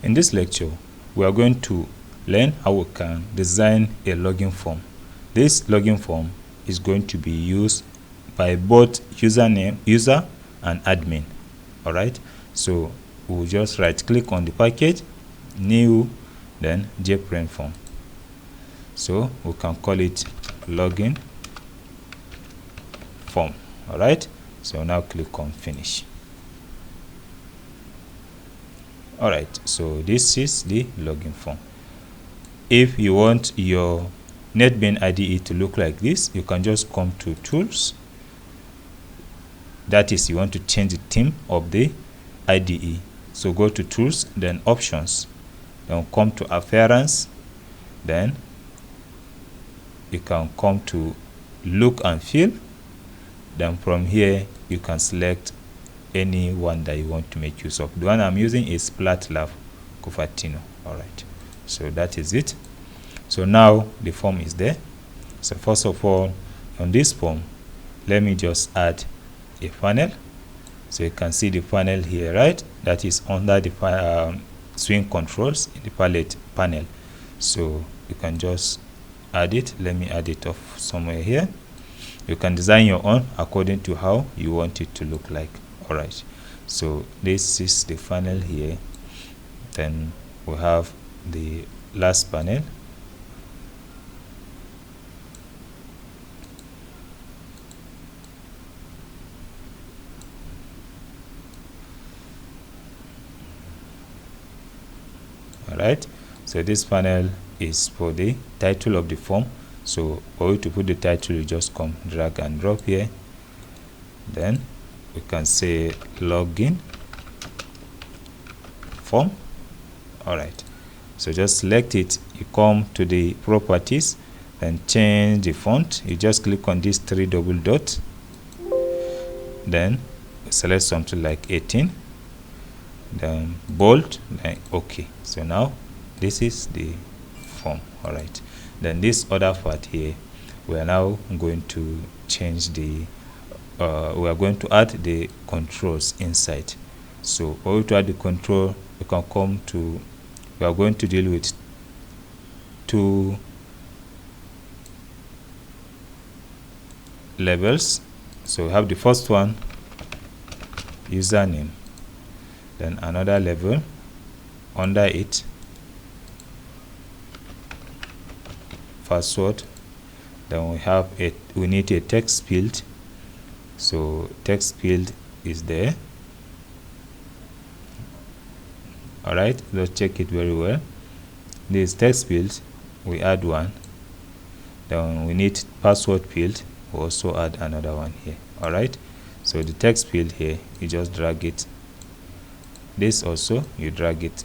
In this lecture, we are going to learn how we can design a login form. This login form is going to be used by both user and admin. All right, so we'll just right click on the package, new, then JFrame form. So we can call it login form. All right, so now click on finish. All right, so this is the login form. If you want your NetBeans IDE to look like this, you can just come to tools. That is, you want to change the theme of the IDE. So go to tools, then options, then come to appearance, then you can come to look and feel. Then from here you can select any one that you want to make use of. The one I'm using is Platlab Cupertino. All right, so that is it. So now the form is there. So first of all, on this form, let me just add a panel. So you can see the panel here, right? That is under the swing controls in the palette panel. So you can just add it. Let me add it off somewhere here. You can design your own according to how you want it to look like. All right, so this is the panel here. Then we have the last panel. All right, so this panel is for the title of the form. So for you to put the title, you just come drag and drop here. Then we can say login form. All right, so just select it. You come to the properties and change the font. You just click on these three double dots, then select something like 18, then bold, then okay. So now this is the form. All right, then this other part here, we are now going to change the we are going to add the controls inside. So for you to add the control, you can come to, we are going to deal with two levels. So we have the first one, username, then another level under it, password. Then we have we need a text field. So text field is there. All right, let's check it very well. This text field, we add one. Then we need password field, we also add another one here. All right, so the text field here, you just drag it. This also, you drag it.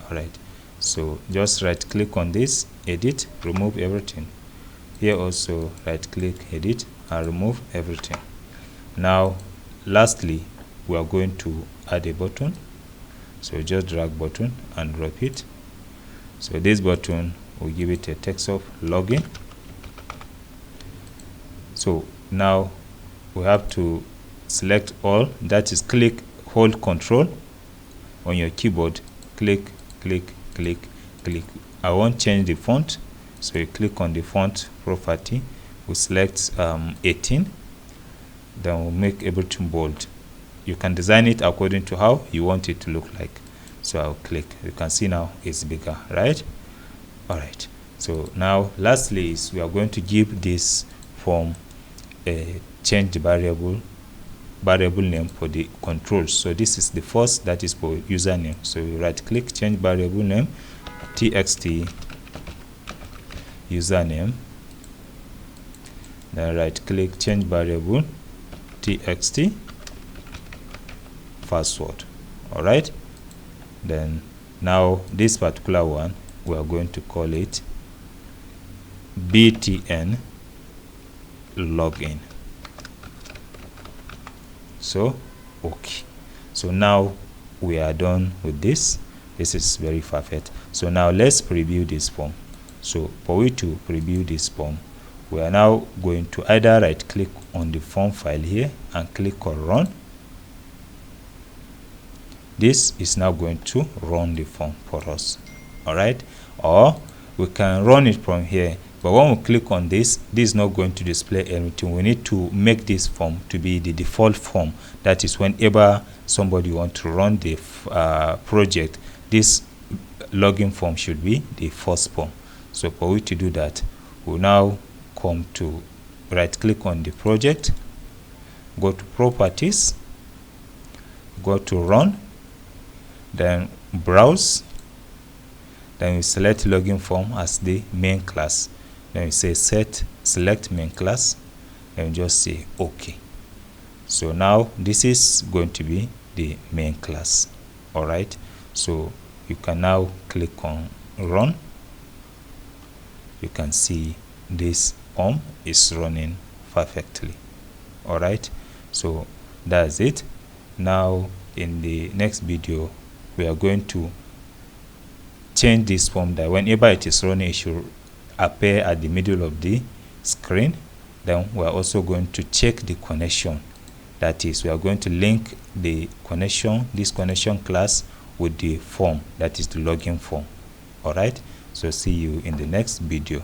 All right, so just right click on this, edit, remove everything. Here also right click, edit, and remove everything. Now lastly, we are going to add a button. So just drag button and drop it. So this button, we give it a text of login. So now we have to select all, that is click, hold control on your keyboard, click, click, click, click. I won't change the font, so you click on the font property, we select 18, then we'll make everything bold. You can design it according to how you want it to look like. So I'll click, you can see now it's bigger, right? All right, so now lastly is we are going to give this form a change the variable name for the controls. So this is the first, that is for username. So you right click, change variable name, txt username, then right click, change variable txt password. All right, then now this particular one, we are going to call it btn login. So okay, so now we are done with this. This is very perfect. So now let's preview this form. So for we to preview this form, we are now going to either right click on the form file here and click on run. this is now going to run the form for us. All right, or we can run it from here, but when we click on this is not going to display anything. We need to make this form to be the default form. That is, whenever somebody wants to run the project, this login form should be the first form. So for we to do that, we'll now come to right click on the project, go to properties, go to run, then browse, then we select login form as the main class, then we say select main class, and just say OK. So now this is going to be the main class. All right, so you can now click on run. You can see this form is running perfectly. All right, so that's it. Now in the next video, we are going to change this form that whenever it is running, it should appear at the middle of the screen. Then we are also going to check the connection. That is, we are going to link the connection, this connection class, with the form, that is the login form. All right, so see you in the next video.